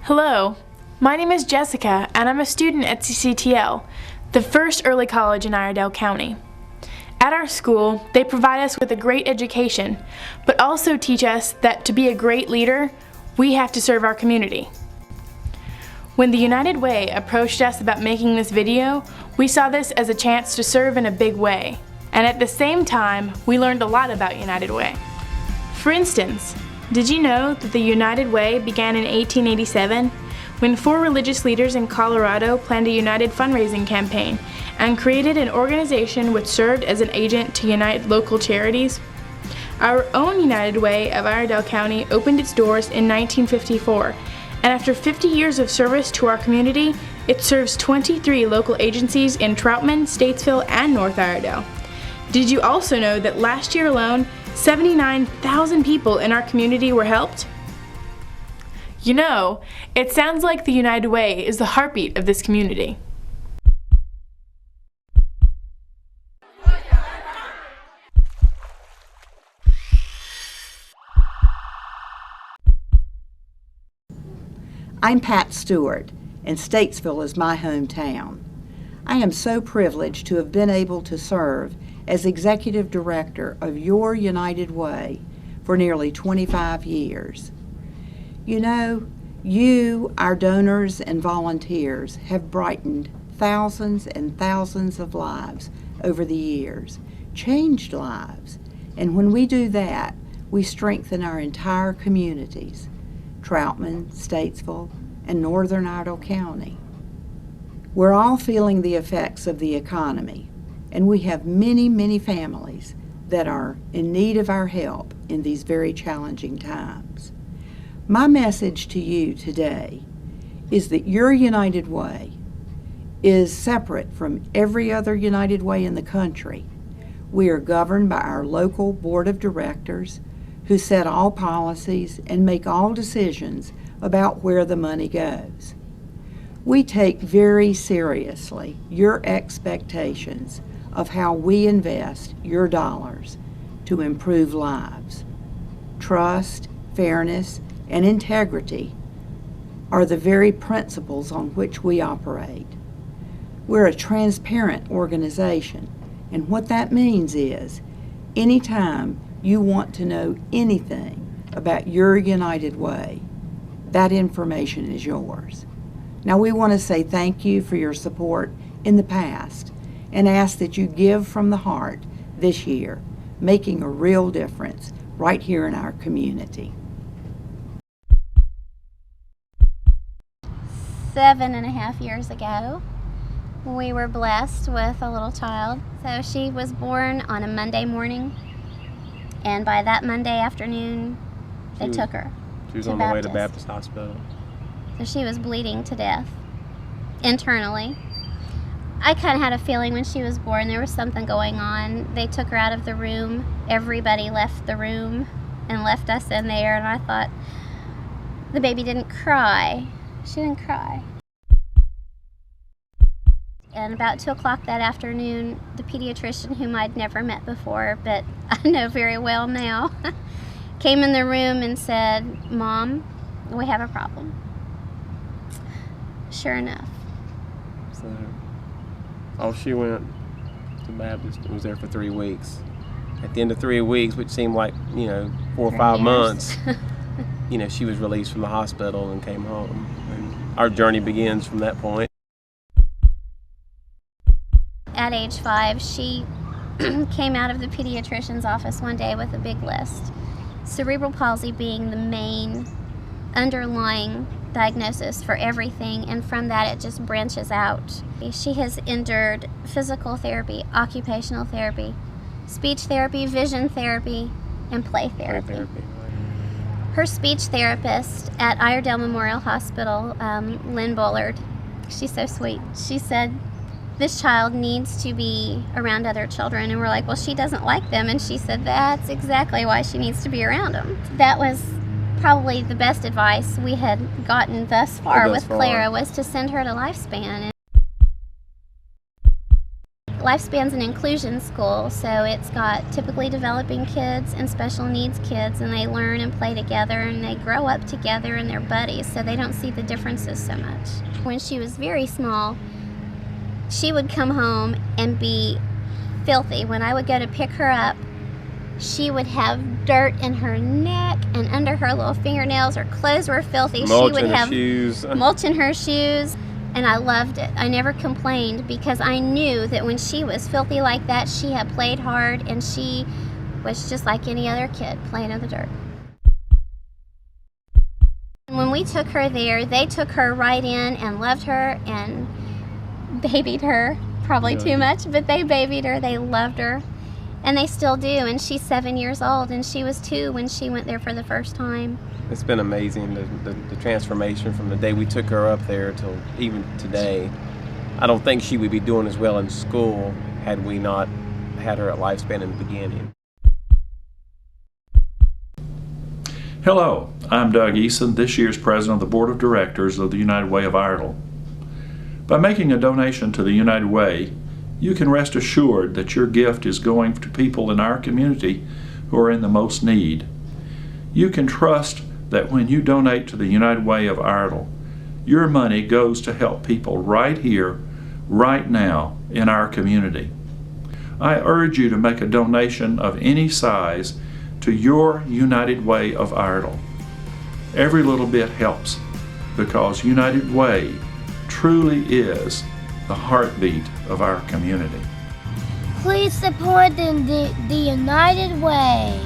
Hello, my name is Jessica and I'm a student at CCTL, the first early college in Iredell County. At our school, they provide us with a great education, but also teach us that to be a great leader, we have to serve our community. When the United Way approached us about making this video, we saw this as a chance to serve in a big way. And at the same time, we learned a lot about United Way. For instance, did you know that the United Way began in 1887 when 4 religious leaders in Colorado planned a united fundraising campaign and created an organization which served as an agent to unite local charities? Our own United Way of Iredell County opened its doors in 1954, and after 50 years of service to our community, it serves 23 local agencies in Troutman, Statesville, and North Iredell. Did you also know that last year alone, 79,000 people in our community were helped? You know, it sounds like the United Way is the heartbeat of this community. I'm Pat Stewart, and Statesville is my hometown. I am so privileged to have been able to serve as Executive Director of your United Way for nearly 25 years. You know, you, our donors and volunteers, have brightened thousands and thousands of lives over the years, changed lives, and when we do that, we strengthen our entire communities, Troutman, Statesville, and Northern Iredell County. We're all feeling the effects of the economy, and we have many, many families that are in need of our help in these very challenging times. My message to you today is that your United Way is separate from every other United Way in the country. We are governed by our local board of directors who set all policies and make all decisions about where the money goes. We take very seriously your expectations of how we invest your dollars to improve lives. Trust, fairness, and integrity are the very principles on which we operate. We're a transparent organization, and what that means is anytime you want to know anything about your United Way, that information is yours. Now, we want to say thank you for your support in the past and ask that you give from the heart this year, making a real difference right here in our community. 7.5 years ago, we were blessed with a little child. So she was born on a Monday morning, and by that Monday afternoon, they took her. She was on the way to Baptist Hospital. So she was bleeding to death internally. I kind of had a feeling when she was born there was something going on. They took her out of the room. Everybody left the room and left us in there, and I thought, the baby didn't cry. She didn't cry. And about 2 o'clock that afternoon, the pediatrician, whom I'd never met before, but I know very well now, came in the room and said, "Mom, we have a problem." Sure enough. So, she went to Baptist and was there for 3 weeks. At the end of 3 weeks, which seemed like, 4 or 5 months, she was released from the hospital and came home. And our journey begins from that point. At age 5, she came out of the pediatrician's office one day with a big list. Cerebral palsy being the main underlying diagnosis for everything, and from that it just branches out. She has endured physical therapy, occupational therapy, speech therapy, vision therapy, and play therapy. Her speech therapist at Iredell Memorial Hospital, Lynn Bullard, she's so sweet. She said, "This child needs to be around other children." And we're like, "Well, she doesn't like them." And she said, "That's exactly why she needs to be around them." That was probably the best advice we had gotten thus far with Clara, was to send her to Lifespan. Lifespan's an inclusion school, so it's got typically developing kids and special needs kids, and they learn and play together, and they grow up together and they're buddies, so they don't see the differences so much. When she was very small, she would come home and be filthy. When I would go to pick her up, she would have dirt in her neck and under her little fingernails. Her clothes were filthy. Mulch she would in her have shoes. mulch in her shoes. And I loved it. I never complained because I knew that when she was filthy like that, she had played hard and she was just like any other kid playing in the dirt. When we took her there, they took her right in and loved her and babied her. Probably too much, but they babied her. They loved her. And they still do. And she's 7 years old, and she was 2 when she went there for the first time. It's been amazing, the transformation from the day we took her up there till even today. I don't think she would be doing as well in school had we not had her at Lifespan in the beginning. Hello, I'm Doug Eason, this year's president of the Board of Directors of the United Way of Iredell. By making a donation to the United Way, you can rest assured that your gift is going to people in our community who are in the most need. You can trust that when you donate to the United Way of Iredell, your money goes to help people right here, right now, in our community. I urge you to make a donation of any size to your United Way of Iredell. Every little bit helps, because United Way truly is the heartbeat of our community. Please support the United Way.